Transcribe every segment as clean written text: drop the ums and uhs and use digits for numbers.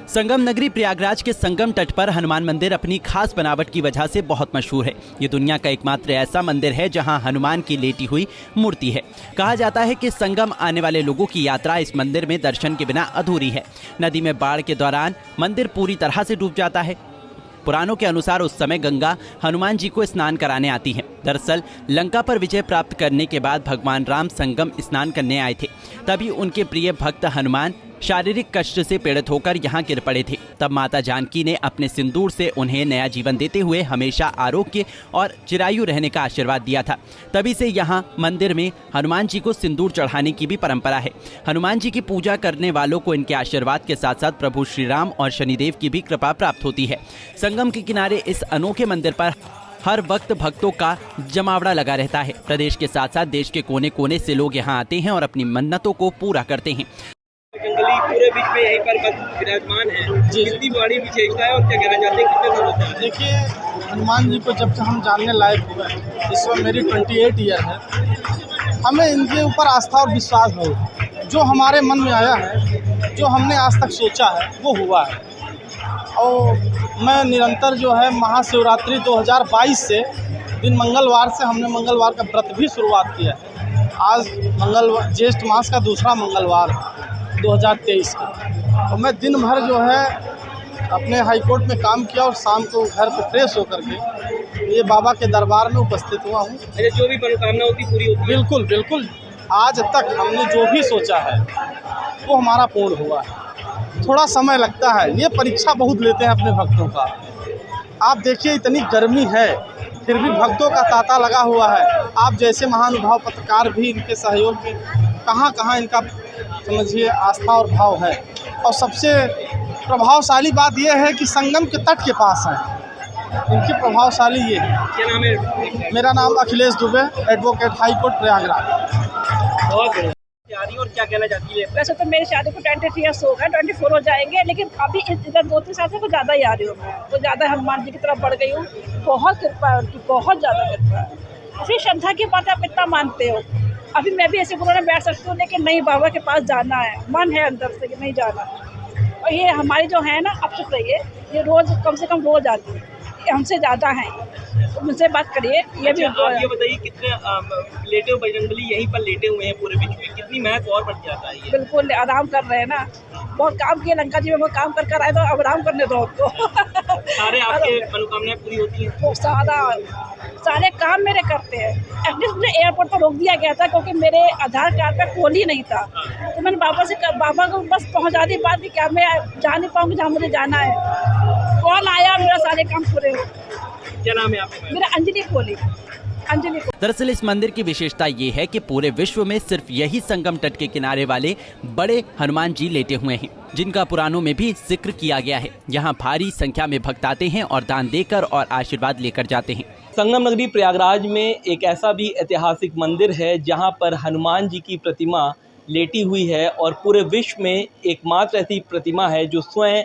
संगम नगरी प्रयागराज के संगम तट पर हनुमान मंदिर अपनी खास बनावट की वजह से बहुत मशहूर है। ये दुनिया का एकमात्र ऐसा मंदिर है जहां हनुमान की लेटी हुई मूर्ति है। कहा जाता है कि संगम आने वाले लोगों की यात्रा इस मंदिर में दर्शन के बिना अधूरी है। नदी में बाढ़ के दौरान मंदिर पूरी तरह से डूब जाता है। पुराणों के अनुसार उस समय गंगा हनुमान जी को स्नान कराने आती है। दरअसल लंका पर विजय प्राप्त करने के बाद भगवान राम संगम स्नान करने आए थे। तभी उनके प्रिय भक्त हनुमान शारीरिक कष्ट से पीड़ित होकर यहाँ गिर पड़े थे। तब माता जानकी ने अपने सिंदूर से उन्हें नया जीवन देते हुए हमेशा आरोग्य और चिरायु रहने का आशीर्वाद दिया था। तभी से यहाँ मंदिर में हनुमान जी को सिंदूर चढ़ाने की भी परंपरा है। हनुमान जी की पूजा करने वालों को इनके आशीर्वाद के साथ साथ प्रभु श्री राम और शनिदेव की भी कृपा प्राप्त होती है। संगम के किनारे इस अनोखे मंदिर पर हर वक्त भक्तों का जमावड़ा लगा रहता है। प्रदेश के साथ साथ देश के कोने कोने से लोग यहाँ आते हैं और अपनी मन्नतों को पूरा करते हैं। जंगली पूरे बीच में यहीं पर विराजमान है जी। कितनी बड़ी विशेषता है और क्या कहना चाहते हैं, कितने सालों से? देखिए, हनुमान जी को जब से हम जानने लायक हुए, इस वक्त मेरी 28 ईयर है, हमें इनके ऊपर आस्था और विश्वास है। जो हमारे मन में आया है, जो हमने आज तक सोचा है, वो हुआ है। और मैं निरंतर जो है महाशिवरात्रि 2022 से दिन मंगलवार से हमने मंगलवार का व्रत भी शुरुआत किया है। आज मंगलवार ज्येष्ठ मास का दूसरा मंगलवार 2023 का, और मैं दिन भर जो है अपने हाई कोर्ट में काम किया और शाम को घर पे फ्रेश होकर के ये बाबा के दरबार में उपस्थित हुआ हूँ। जो भी मनोकामना होती पूरी होती है? बिल्कुल बिल्कुल, आज तक हमने जो भी सोचा है वो हमारा पूर्ण हुआ है। थोड़ा समय लगता है, ये परीक्षा बहुत लेते हैं अपने भक्तों का। आप देखिए, इतनी गर्मी है फिर भी भक्तों का तांता लगा हुआ है। आप जैसे महानुभाव पत्रकार भी इनके सहयोग में कहाँ कहाँ इनका समझिए आस्था और भाव है। और सबसे प्रभावशाली बात यह है कि संगम के तट के पास है, इनकी प्रभावशाली ये है। क्या नाम है? मेरा नाम Akhilesh Dubey, advocate high court Prayagraj. और क्या कहना चाहती है? वैसे तो मेरी शादी को 23 ईयर्स हो गए, 24 हो जाएंगे, लेकिन अभी इधर 2-3 साल से कुछ ज़्यादा ही आ रही हूँ मैं, तो ज़्यादा हनुमान जी की तरफ बढ़ गई हूँ। बहुत कृपा है उनकी, बहुत ज़्यादा कृपा है। ऐसी श्रद्धा की बात आप कितना मानते हो? अभी मैं भी ऐसे गुरुओं में बैठ सकती हूँ, लेकिन नहीं, बाबा के पास जाना है, मन है अंदर से कि नहीं जाना। और ये हमारी जो है ना, आप चुप रहिए, ये रोज़ कम से कम रोज़ आती है, ये हमसे ज़्यादा हैं, तो मुझसे बात करिए। ये भी आप ये बताइए, कितने लेटे हुए बजरंगबली यहीं पर लेटे हुए हैं पूरे बीच में, कितनी महत्व और बढ़ जाता है ये? बिल्कुल आराम कर रहे हैं ना, बहुत काम किए लंका जी में, बहुत काम कर आए, तो अब आराम करने दो उनको। सारे आपके मनोकामनाएं पूरी होती हैं? तो सारे काम मेरे करते हैं। एटलीस्ट मुझे एयरपोर्ट पर रोक दिया गया था क्योंकि मेरे आधार कार्ड पे कोल ही नहीं था, तो मैंने बाबा को बस पहुंचा दी बात कि क्या मैं जा नहीं पाऊंगी जहाँ मुझे जाना है। कॉल आया, मेरा सारे काम पूरे हो। क्या नाम है आपका? मेरा अंजलि कोहली। दरअसल इस मंदिर की विशेषता ये है कि पूरे विश्व में सिर्फ यही संगम तट के किनारे वाले बड़े हनुमान जी लेटे हुए हैं, जिनका पुराणों में भी जिक्र किया गया है। यहाँ भारी संख्या में भक्त आते हैं और दान देकर और आशीर्वाद लेकर जाते हैं। संगम नगरी प्रयागराज में एक ऐसा भी ऐतिहासिक मंदिर है जहाँ पर हनुमान जी की प्रतिमा लेटी हुई है, और पूरे विश्व में एकमात्र ऐसी प्रतिमा है जो स्वयं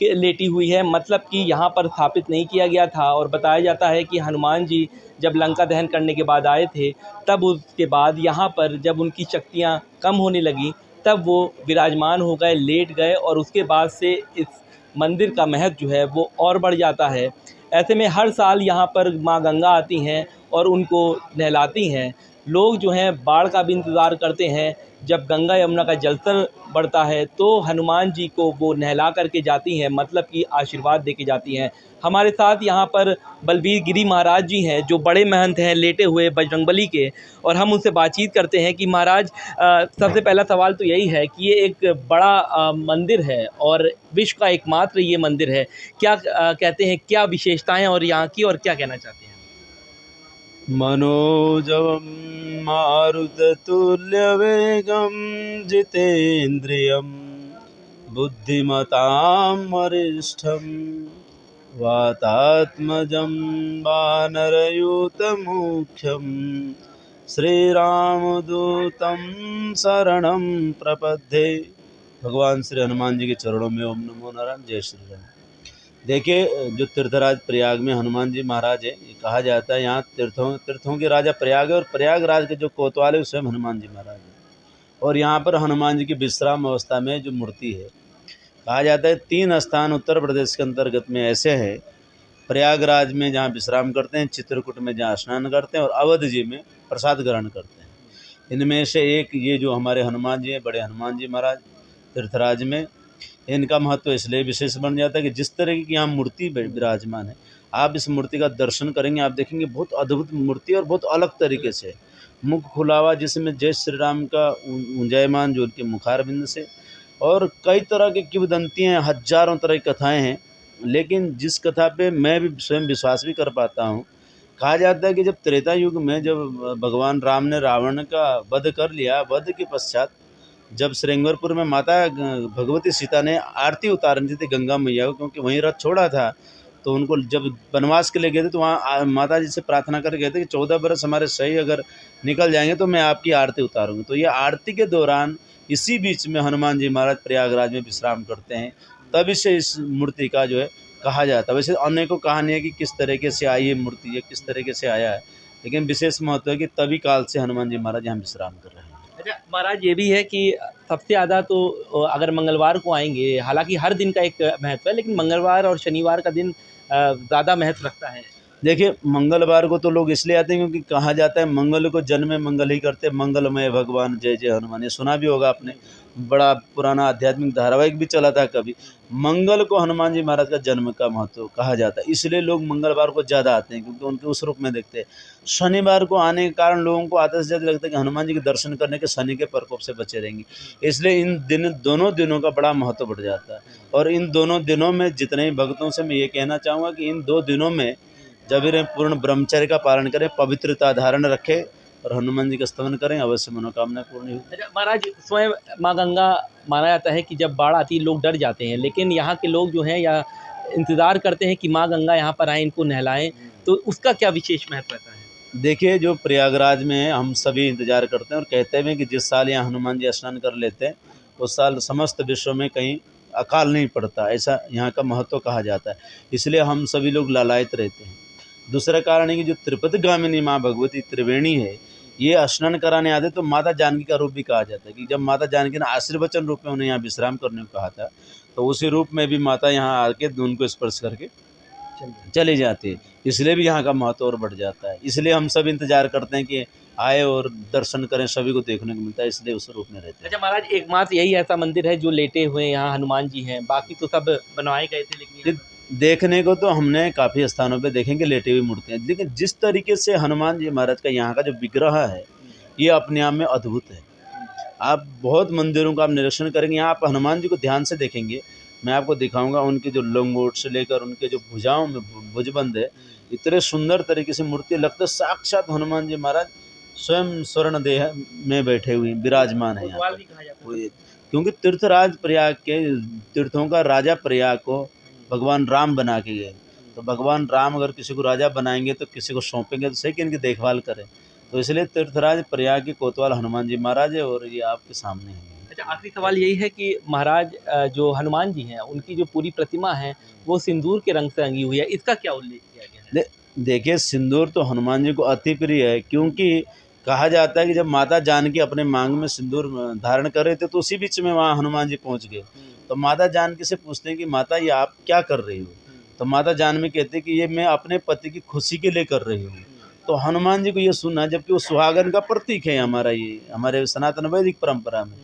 लेटी हुई है। मतलब कि यहाँ पर स्थापित नहीं किया गया था, और बताया जाता है कि हनुमान जी जब लंका दहन करने के बाद आए थे, तब उसके बाद यहाँ पर जब उनकी शक्तियाँ कम होने लगी, तब वो विराजमान हो गए, लेट गए, और उसके बाद से इस मंदिर का महत्व जो है वो और बढ़ जाता है। ऐसे में हर साल यहाँ पर माँ गंगा आती हैं और उनको नहलाती हैं। लोग जो हैं बाढ़ का भी इंतज़ार करते हैं। जब गंगा यमुना का जलस्तर बढ़ता है तो हनुमान जी को वो नहला करके जाती हैं, मतलब कि आशीर्वाद दे के जाती हैं। हमारे साथ यहाँ पर बलबीर गिरी महाराज जी हैं, जो बड़े महंत हैं लेटे हुए बजरंगबली के, और हम उनसे बातचीत करते हैं कि महाराज, सबसे पहला सवाल तो यही है कि ये एक बड़ा मंदिर है और विश्व का एकमात्र ये मंदिर है, क्या कहते हैं, क्या विशेषताएँ और यहाँ की, और क्या कहना चाहते हैं? मनोजवं मारुततुल्यवेगं जितेन्द्रियं बुद्धिमतां वरिष्ठं वातात्मजं वानरयूतमुख्यं श्रीरामदूतं शरणं प्रपद्ये। भगवान श्री हनुमान जी के चरणों में ओम नमो नारायण। जय श्री राम। देखिए, जो तीर्थराज प्रयाग में हनुमान जी महाराज है, ये कहा जाता है यहाँ तीर्थों के राजा प्रयाग है, और प्रयागराज के जो कोतवाल है स्वयं हनुमान जी महाराज है। और यहाँ पर हनुमान जी की विश्राम अवस्था में जो मूर्ति है, कहा जाता है 3 स्थान उत्तर प्रदेश के अंतर्गत में ऐसे हैं, प्रयागराज में जहाँ विश्राम करते हैं, चित्रकूट में जहाँ स्नान करते हैं और अवध जी में प्रसाद ग्रहण करते हैं। इनमें से एक ये जो हमारे हनुमान जी हैं, बड़े हनुमान जी महाराज तीर्थराज में, इनका महत्व इसलिए विशेष बन जाता है कि जिस तरह की यहाँ मूर्ति विराजमान है, आप इस मूर्ति का दर्शन करेंगे, आप देखेंगे बहुत अद्भुत मूर्ति और बहुत अलग तरीके से मुख खुला हुआ, जिसमें जय श्री राम का ऊंजायमान जो उनके मुखारबिंद से, और कई तरह की किंवदंतियाँ, हजारों तरह की कथाएं हैं। लेकिन जिस कथा पे मैं भी स्वयं विश्वास भी कर पाता हूँ, कहा जाता है कि जब त्रेता युग में जब भगवान राम ने रावण का वध कर लिया, वध के पश्चात जब श्रृंगारपुर में माता भगवती सीता ने आरती उतारनी थी गंगा मैया को, क्योंकि वहीं रथ छोड़ा था, तो उनको जब वनवास के लिए गए थे तो वहाँ माता जी से प्रार्थना कर गए थे कि 14 बरस हमारे सही अगर निकल जाएंगे तो मैं आपकी आरती उतारूंगी। तो ये आरती के दौरान इसी बीच में हनुमान जी महाराज प्रयागराज में विश्राम करते हैं, तभी से इस मूर्ति का जो है कहा जाता है। वैसे अनेकों कहानी है कि किस तरीके से आई ये मूर्ति है, किस तरीके से आया है, लेकिन विशेष महत्व है कि तभी काल से हनुमान जी महाराज यहाँ विश्राम कर रहे हैं। अच्छा महाराज, ये भी है कि सबसे ज़्यादा तो अगर मंगलवार को आएंगे, हालांकि हर दिन का एक महत्व है, लेकिन मंगलवार और शनिवार का दिन ज़्यादा महत्व रखता है। देखिए, मंगलवार को तो लोग इसलिए आते हैं क्योंकि कहा जाता है मंगल को जन्म में मंगल ही करते, मंगलमय भगवान जय जय हनुमान। ये सुना भी होगा आपने, बड़ा पुराना आध्यात्मिक धारावाहिक भी चला था कभी। मंगल को हनुमान जी महाराज का जन्म का महत्व कहा जाता है, इसलिए लोग मंगलवार को ज़्यादा आते हैं क्योंकि उनके उस रूप में देखते हैं। शनिवार को आने के कारण लोगों को आते से ज़्यादा लगता है कि हनुमान जी के दर्शन करने के शनि के प्रकोप से बचे रहेंगे, इसलिए इन दोनों दिनों का बड़ा महत्व बढ़ जाता है। और इन दोनों दिनों में जितने ही भक्तों से मैं ये कहना चाहूँगा कि इन 2 दिनों में जब वे पूर्ण ब्रह्मचर्य का पालन करें, पवित्रता धारण रखें और हनुमान जी का स्तवन करें, अवश्य मनोकामना पूर्ण होगी। अच्छा महाराज, स्वयं माँ गंगा माना जाता है कि जब बाढ़ आती है लोग डर जाते हैं, लेकिन यहाँ के लोग जो हैं या इंतज़ार करते हैं कि माँ गंगा यहाँ पर आएँ, इनको नहलाएं, तो उसका क्या विशेष महत्व रहता है? देखिए, जो प्रयागराज में हम सभी इंतजार करते हैं और कहते हैं कि जिस साल यहाँ हनुमान जी स्नान कर लेते हैं उस साल समस्त विश्व में कहीं अकाल नहीं पड़ता, ऐसा यहाँ का महत्व कहा जाता है, इसलिए हम सभी लोग लालायित रहते हैं। दूसरा कारण है कि जो तिरुपति गामिनी माँ भगवती त्रिवेणी है, ये स्नान कराने आते तो माता जानकी का रूप भी कहा जाता है कि जब माता जानकी ने आशीर्वचन रूप में उन्हें यहाँ विश्राम करने को कहा था, तो उसी रूप में भी माता यहाँ आके उनको स्पर्श करके चली जाती है, इसलिए भी यहाँ का महत्व और बढ़ जाता है। इसलिए हम सब इंतजार करते हैं कि आए और दर्शन करें, सभी को देखने को मिलता है, इसलिए उस रूप में रहते हैं। अच्छा महाराज, एकमात्र यही ऐसा मंदिर है जो लेटे हुए यहाँ हनुमान जी हैं, बाकी तो सब बनवाए गए थे, लेकिन देखने को तो हमने काफ़ी स्थानों पे देखेंगे लेटी हुई मूर्तियाँ, लेकिन जिस तरीके से हनुमान जी महाराज का यहाँ का जो विग्रह है ये अपने आप में अद्भुत है। आप बहुत मंदिरों का आप निरीक्षण करेंगे, यहाँ आप हनुमान जी को ध्यान से देखेंगे, मैं आपको दिखाऊंगा उनके जो लंगोट से लेकर उनके जो भुजाओं में भुजबंद है, इतने सुंदर तरीके से मूर्ति लगता है साक्षात हनुमान जी महाराज स्वयं स्वर्ण देह में बैठे हुए विराजमान है यहाँ, क्योंकि तीर्थराज प्रयाग के तीर्थों का राजा प्रयाग को भगवान राम बना के गए, तो भगवान राम अगर किसी को राजा बनाएंगे तो किसी को सौंपेंगे तो सही कि इनकी देखभाल करें, तो इसलिए तीर्थराज प्रयाग के कोतवाल हनुमान जी महाराज है और ये आपके सामने है। अच्छा, आखिरी सवाल यही है कि महाराज जो हनुमान जी हैं उनकी जो पूरी प्रतिमा है वो सिंदूर के रंग से रंगी हुई है, इसका क्या उल्लेख किया गया है? देखिए, सिंदूर तो हनुमान जी को अति प्रिय है, क्योंकि कहा जाता है कि जब माता जानकी अपने मांग में सिंदूर धारण कर रहे थे तो उसी बीच में वहाँ हनुमान जी पहुँच गए, तो माता जानकी से पूछते हैं कि माता ये आप क्या कर रही हो, तो माता जानकी कहते हैं कि ये मैं अपने पति की खुशी के लिए कर रही हूँ। तो हनुमान जी को ये सुनना, जबकि वो सुहागन का प्रतीक है हमारा, ये हमारे सनातन वैदिक परंपरा में,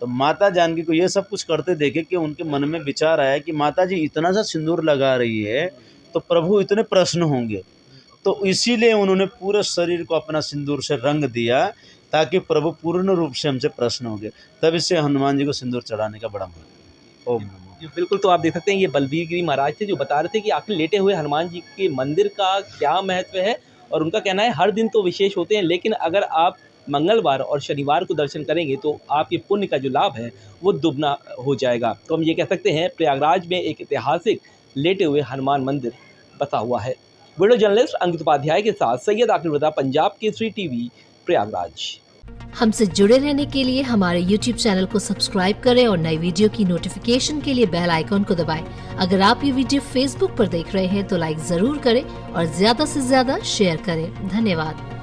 तो माता जानकी को ये सब कुछ करते देखे कि उनके मन में विचार आया कि माता जी इतना सा सिंदूर लगा रही है तो प्रभु इतने प्रसन्न होंगे, तो इसीलिए उन्होंने पूरे शरीर को अपना सिंदूर से रंग दिया ताकि प्रभु पूर्ण रूप से हमसे प्रसन्न हो गए, तब इससे हनुमान जी को सिंदूर चढ़ाने का बड़ा महत्व। ओम नमः। बिल्कुल, तो आप देख सकते हैं ये बलबीर गिरी महाराज थे जो बता रहे थे कि आखिर लेटे हुए हनुमान जी के मंदिर का क्या महत्व है, और उनका कहना है हर दिन तो विशेष होते हैं, लेकिन अगर आप मंगलवार और शनिवार को दर्शन करेंगे तो आपके पुण्य का जो लाभ है वो दुगना हो जाएगा। तो हम ये कह सकते हैं प्रयागराज में एक ऐतिहासिक लेटे हुए हनुमान मंदिर बसा हुआ है। वीडियो जर्नलिस्ट अंकित उपाध्याय के साथ सैयद आकिब रज़ा, पंजाब केसरी टीवी, प्रयागराज। हमसे जुड़े रहने के लिए हमारे YouTube चैनल को सब्सक्राइब करें और नई वीडियो की नोटिफिकेशन के लिए बेल आइकॉन को दबाएं। अगर आप ये वीडियो Facebook पर देख रहे हैं तो लाइक जरूर करें और ज्यादा से ज्यादा शेयर करें। धन्यवाद।